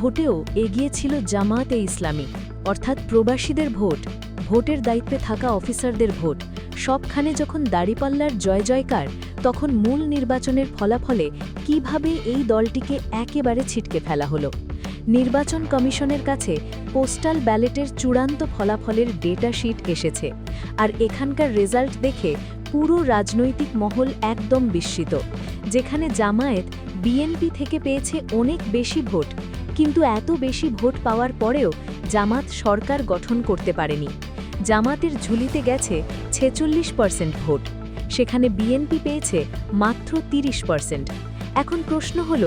ভোটেও এগিয়ে ছিল জামায়াতে ইসলামী, অর্থাৎ প্রবাসীদের ভোট, ভোটের দায়িত্বে থাকা অফিসারদের ভোট, সবখানে যখন দাঁড়িপাল্লার জয় জয়কার, তখন মূল নির্বাচনের ফলাফলে কিভাবে এই দলটিকে একেবারে ছিটকে ফেলা হলো। নির্বাচন কমিশনের কাছে পোস্টাল ব্যালটের চূড়ান্ত ফলাফলের ডেটা শিট এসেছে, আর এখানকার রেজাল্ট দেখে পুরো রাজনৈতিক মহল একদম বিস্মিত। যেখানে জামায়াত বিএনপি থেকে পেয়েছে অনেক বেশি ভোট, কিন্তু এত বেশি ভোট পাওয়ার পরেও জামাত সরকার গঠন করতে পারেনি। জামাতের ঝুলিতে গেছে 46% ভোট, সেখানে বিএনপি পেয়েছে মাত্র 30%। এখন প্রশ্ন হল,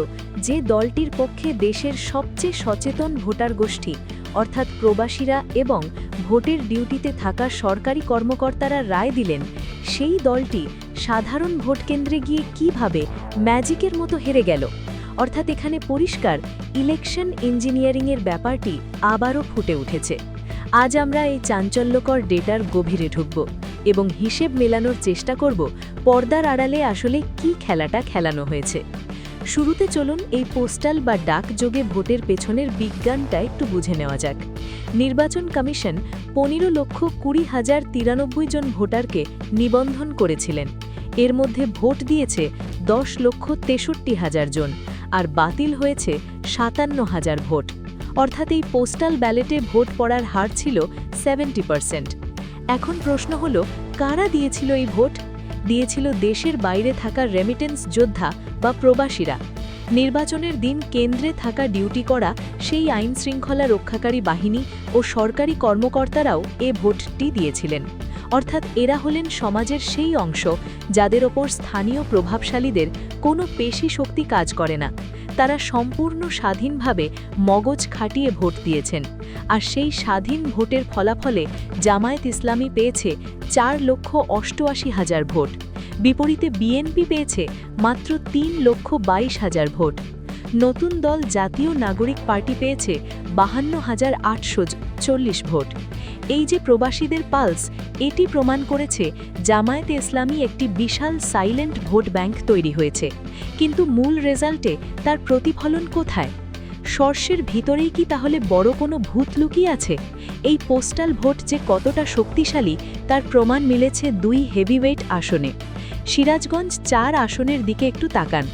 যে দলটির পক্ষে দেশের সবচেয়ে সচেতন ভোটার গোষ্ঠী অর্থাৎ প্রবাসীরা এবং ভোটের ডিউটিতে থাকা সরকারি কর্মকর্তারা রায় দিলেন, সেই দলটি সাধারণ ভোট কেন্দ্রে গিয়ে কিভাবে ম্যাজিকের মতো হেরে গেল। অর্থাৎ এখানে পরিষ্কার ইলেকশন ইঞ্জিনিয়ারিংয়ের ব্যাপারটি আবারও ফুটে উঠেছে। আজ আমরা এই চাঞ্চল্যকর ডেটার গভীরে ঢুকব এবং হিসেব মেলানোর চেষ্টা করব পর্দার আড়ালে আসলে কি খেলাটা খেলানো হয়েছে। শুরুতে চলুন এই পোস্টাল বা ডাকযোগে ভোটের পেছনের বিজ্ঞানটা একটু বুঝে নেওয়া যাক। নির্বাচন কমিশন 15,20,093 জন ভোটারকে নিবন্ধন করেছিলেন। এর মধ্যে ভোট দিয়েছে 10,63,000 জন, আর বাতিল হয়েছে 57,000 ভোট। অর্থাৎ এই পোস্টাল ব্যালটে ভোট পড়ার হার ছিল 70%। এখন প্রশ্ন হল, কারা দিয়েছিল এই ভোট? দিয়েছিল দেশের বাইরে থাকা রেমিটেন্স যোদ্ধা বা প্রবাসীরা। নির্বাচনের দিন কেন্দ্রে থাকা ডিউটি করা সেই আইন শৃঙ্খলা রক্ষাকারী বাহিনী ও সরকারি কর্মকর্তারাও এ ভোটটি দিয়েছিলেন। অর্থাৎ এরা হলেন সমাজের সেই অংশ যাদের ওপর স্থানীয় প্রভাবশালীদের কোনো পেশি শক্তি কাজ করে না। তারা সম্পূর্ণ স্বাধীনভাবে মগজ খাটিয়ে ভোট দিয়েছেন, আর সেই স্বাধীন ভোটের ফলাফলে জামায়াত ইসলামী পেয়েছে 4,88,000 ভোট, বিপরীতে বিএনপি পেয়েছে মাত্র 3,22,000 ভোট। নতুন দল জাতীয় নাগরিক পার্টি পেয়েছে 52,840 ভোট। এই যে প্রবাসীদের পালস, এটি প্রমাণ করেছে জামায়াতে ইসলামী একটি বিশাল সাইলেন্ট ভোট ব্যাংক তৈরি হয়েছে। কিন্তু মূল রেজাল্টে তার প্রতিফলন কোথায়? শস্যের ভিতরেই কি তাহলে বড় কোনো ভূত লুকিয়ে আছে? এই পোস্টাল ভোট যে কতটা শক্তিশালী তার প্রমাণ মিলেছে 2 হেভিওয়েট আসনে। সিরাজগঞ্জ 4 আসনের দিকে একটু তাকান।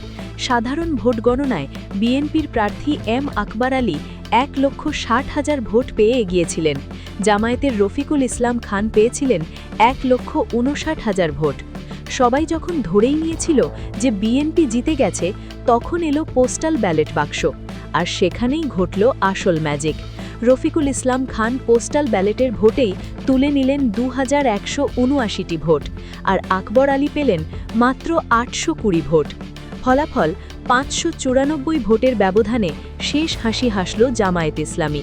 সাধারণ ভোট গণনায় বিএনপির প্রার্থী এম আকবর আলী 1,60,000 ভোট পেয়ে এগিয়েছিলেন। জামায়াতের রফিকুল ইসলাম খান পেয়েছিলেন 1,59,000 ভোট। সবাই যখন ধরেই নিয়েছিল যে বিএনপি জিতে গেছে, তখন এলো পোস্টাল ব্যালট বাক্স, আর সেখানেই ঘটল আসল ম্যাজিক। রফিকুল ইসলাম খান পোস্টাল ব্যালটের ভোটেই তুলে নিলেন 2,179টি ভোট, আর আকবর আলী পেলেন মাত্র 820 ভোট। ফলাফল 594 ভোটের ব্যবধানে শেষ হাসি হাসল জামায়াত ইসলামী।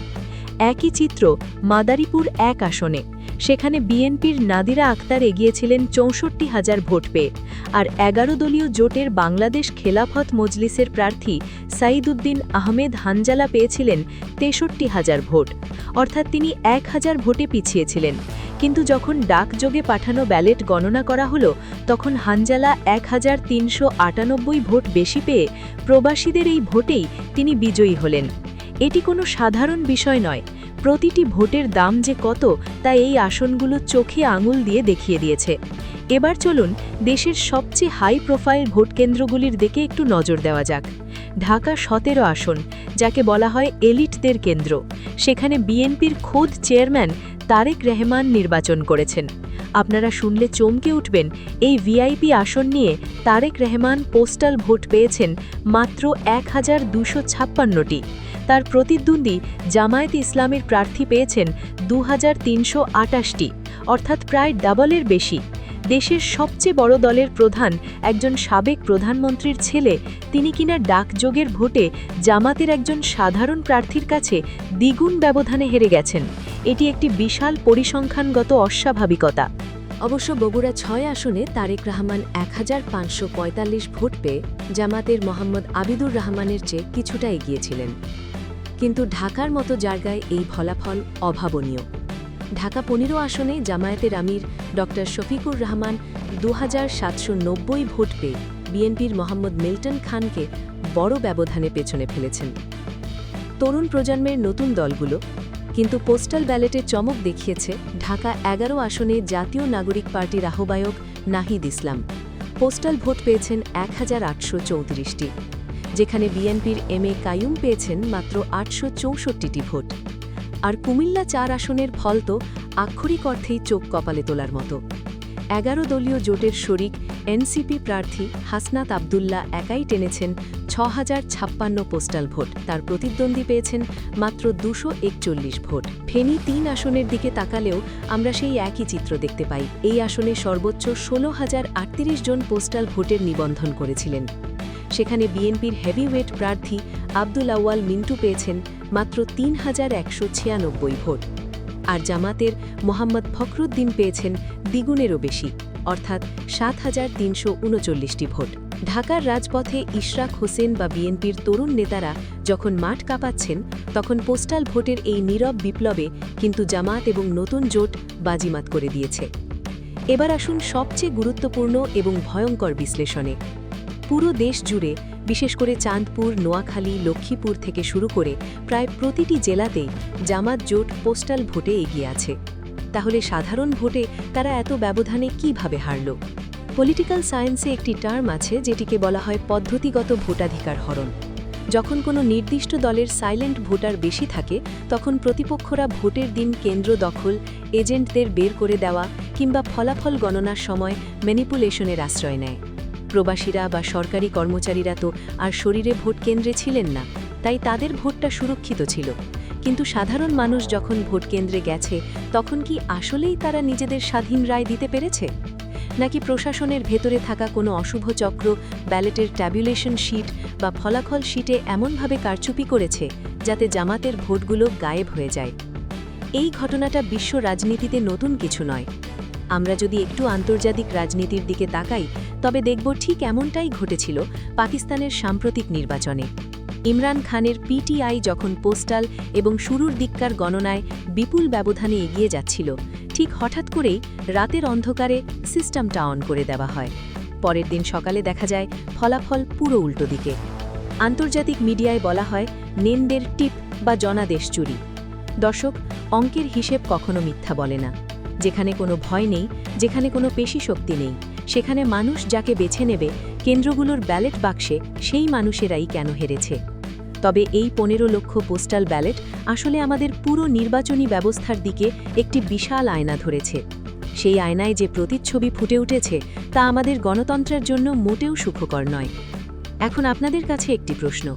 একই চিত্র মাদারীপুর 1 আসনে। সেখানে বিএনপির নাদিরা আক্তার এগিয়েছিলেন 64,000 ভোট পেয়ে, আর 11 দলীয় জোটের বাংলাদেশ খেলাফত মজলিসের প্রার্থী সাইদুদ্দিন আহমেদ হানজালা পেয়েছিলেন 63,000 ভোট। অর্থাৎ তিনি 1,000 ভোটে পিছিয়েছিলেন। কিন্তু যখন ডাকযোগে পাঠানো ব্যালট গণনা করা হলো, তখন হানজালা 1,398 ভোট বেশি পেয়ে প্রবাসীদের এই ভোটেই তিনি বিজয়ী হলেন। এটি কোনো সাধারণ বিষয় নয়। প্রতিটি ভোটের দাম যে কত তা এই আসনগুলো চোখে আঙুল দিয়ে দেখিয়ে দিয়েছে। এবার চলুন দেশের সবচেয়ে হাই প্রোফাইল ভোট কেন্দ্রগুলির দিকে একটু নজর দেওয়া যাক। ঢাকা 17 আসন, যাকে বলা হয় এলিটদের কেন্দ্র, সেখানে বিএনপির খোদ চেয়ারম্যান তারেক রহমান নির্বাচন করেছেন। আপনারা শুনলে চমকে উঠবেন, এই ভিআইপি আসন নিয়ে তারেক রহমান পোস্টাল ভোট পেয়েছেন মাত্র 1,256টি। তার প্রতিদ্বন্দ্বী জামায়াত ইসলামের প্রার্থী পেয়েছেন 2,328টি, অর্থাৎ প্রায় ডাবলের বেশি। দেশের সবচেয়ে বড় দলের প্রধান একজন সাবেক প্রধানমন্ত্রীর ছেলে, তিনি কিনা ডাকযোগের ভোটে জামাতের একজন সাধারণ প্রার্থীর কাছে দ্বিগুণ ব্যবধানে হেরে গেছেন। এটি একটি বিশাল পরিসংখ্যানগত অস্বাভাবিকতা। অবশ্য বগুড়া 6 আসনে তারেক রহমান 1,545 ভোট পেয়ে জামাতের মোহাম্মদ আবিদুর রহমানের চেয়ে কিছুটা এগিয়েছিলেন। কিন্তু ঢাকার মতো জায়গায় এই ফলাফল অভাবনীয়। ঢাকা 15 আসনে জামায়াতের আমির ড শফিকুর রহমান 2,790 ভোট পেয়ে বিএনপির মোহাম্মদ মিল্টন খানকে বড় ব্যবধানে পেছনে ফেলেছেন। তরুণ প্রজন্মের নতুন দলগুলো, কিন্তু পোস্টাল ব্যালটে চমক দেখিয়েছে ঢাকা 11 আসনে জাতীয় নাগরিক পার্টির আহ্বায়ক নাহিদ ইসলাম। পোস্টাল ভোট পেয়েছেন 1834টি, যেখানে বিএনপির এম.এ. কাইয়ুম পেয়েছেন মাত্র 864টি ভোট। আর কুমিল্লা 4 আসনের ফল তো আক্ষরিক অর্থেই চোখ কপালে তোলার মতো। 11 দলীয় জোটের শরিক এনসিপি প্রার্থী হাসনাত আবদুল্লাহ একাই টেনেছেন 6056 পোস্টাল ভোট, তার প্রতিদ্বন্দ্বী পেয়েছেন মাত্র 241 ভোট। ফেনী 3 আসনের দিকে তাকালেও আমরা সেই একই চিত্র দেখতে পাই। এই আসনে সর্বোচ্চ 16,038 জন পোস্টাল ভোটের নিবন্ধন করেছিলেন। সেখানে বিএনপির হেভিওয়েট প্রার্থী আব্দুল আউয়াল মিন্টু পেয়েছেন মাত্র 3196 ভোট, আর জামাতের মোহাম্মদ ফখরুদ্দিন পেয়েছেন দ্বিগুণেরও বেশি, অর্থাৎ 7339টি ভোট। ঢাকার রাজপথে ইশরাক হোসেন বা বিএনপির তরুণ নেতারা যখন মাঠ কাঁপাচ্ছেন, তখন পোস্টাল ভোটের এই নীরব বিপ্লবে কিন্তু জামাত এবং নতুন জোট বাজিমাত করে দিয়েছে। এবার আসুন সবচেয়ে গুরুত্বপূর্ণ এবং ভয়ঙ্কর বিশ্লেষণে। পুরো দেশ জুড়ে, বিশেষ করে চাঁদপুর, নোয়াখালী, লক্ষ্মীপুর থেকে শুরু করে প্রায় প্রতিটি জেলাতেই জামাত জোট পোস্টাল ভোটে এগিয়ে আছে। তাহলে সাধারণ ভোটে তারা এত ব্যবধানে কিভাবে হারল? পলিটিক্যাল সায়েন্সে একটি টার্ম আছে যেটিকে বলা হয় পদ্ধতিগত ভোটাধিকার হরণ। যখন কোনো নির্দিষ্ট দলের সাইলেন্ট ভোটার বেশি থাকে, তখন প্রতিপক্ষরা ভোটের দিন কেন্দ্র দখল, এজেন্টদের বের করে দেওয়া কিংবা ফলাফল গণনার সময় ম্যানিপুলেশনের আশ্রয় নেয়। প্রবাসীরা বা সরকারি কর্মচারীরা তো আর শরীরে ভোট কেন্দ্রে ছিলেন না, তাই তাদের ভোটটা সুরক্ষিত ছিল। কিন্তু সাধারণ মানুষ যখন ভোট কেন্দ্রে গেছে, তখন কি আসলেই তারা নিজেদের স্বাধীন রায় দিতে পেরেছে? নাকি প্রশাসনের ভেতরে থাকা কোনো অশুভ চক্র ব্যালটের ট্যাবুলেশন শিট বা ফলাফল শিটে এমনভাবে কারচুপি করেছে যাতে জামাতের ভোটগুলো গায়েব হয়ে যায়? এই ঘটনাটা বিশ্ব রাজনীতিতে নতুন কিছু নয়। আমরা যদি একটু আন্তর্জাতিক রাজনীতির দিকে তাকাই, তবে দেখব ঠিক এমনটাই ঘটেছিল পাকিস্তানের সাম্প্রতিক নির্বাচনে। ইমরান খানের পিটিআই যখন পোস্টাল এবং শুরুর দিককার গণনায় বিপুল ব্যবধানে এগিয়ে যাচ্ছিল, ঠিক হঠাৎ করেই রাতের অন্ধকারে সিস্টেমটা অন করে দেওয়া হয়। পরের দিন সকালে দেখা যায় ফলাফল পুরো উল্টো দিকে। আন্তর্জাতিক মিডিয়ায় বলা হয় নেন্দের টিপ বা জনাদেশ চুরি। দর্শক, অঙ্কের হিসেব কখনো মিথ্যা বলে না। যেখানে কোনো ভয় নেই, যেখানে কোনো পেশি শক্তি নেই, সেখানে মানুষ যাকে বেছে নেবে কেন্দ্রগুলোর ব্যালট বাক্সে, সেই মানুষেরাই কেন হেরেছে। তবে এই 15 লক্ষ পোস্টাল ব্যালট আসলে আমাদের পুরো নির্বাচনী ব্যবস্থার দিকে একটি বিশাল আয়না ধরেছে। সেই আয়নায় যে প্রতিচ্ছবি ফুটে উঠেছে তা আমাদের গণতন্ত্রের জন্য মোটেও সুখকর নয়। এখন আপনাদের কাছে একটি প্রশ্ন,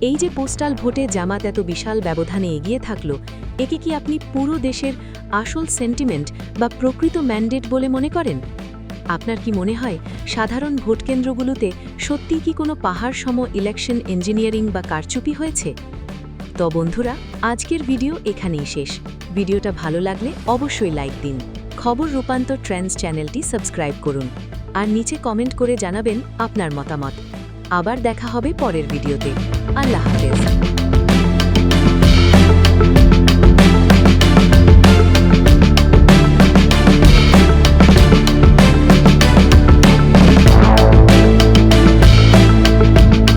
এই যে পোস্টাল ভোটে জামাত এত বিশাল ব্যবধানে এগিয়ে থাকলো, একে কি আপনি পুরো দেশের আসল সেন্টিমেন্ট বা প্রকৃত ম্যান্ডেট বলে মনে করেন? আপনার কি মনে হয় সাধারণ ভোটকেন্দ্রগুলোতে সত্যিই কি কোনো পাহাড় সম ইলেকশন ইঞ্জিনিয়ারিং বা কারচুপি হয়েছে? তো বন্ধুরা, আজকের ভিডিও এখানেই শেষ। ভিডিওটা ভালো লাগলে অবশ্যই লাইক দিন। খবর রূপান্তর ট্রেন্ডস চ্যানেলটি সাবস্ক্রাইব করুন, আর নিচে কমেন্ট করে জানাবেন আপনার মতামত। আবার দেখা হবে পরের ভিডিওতে। আল্লাহ হাফেজ।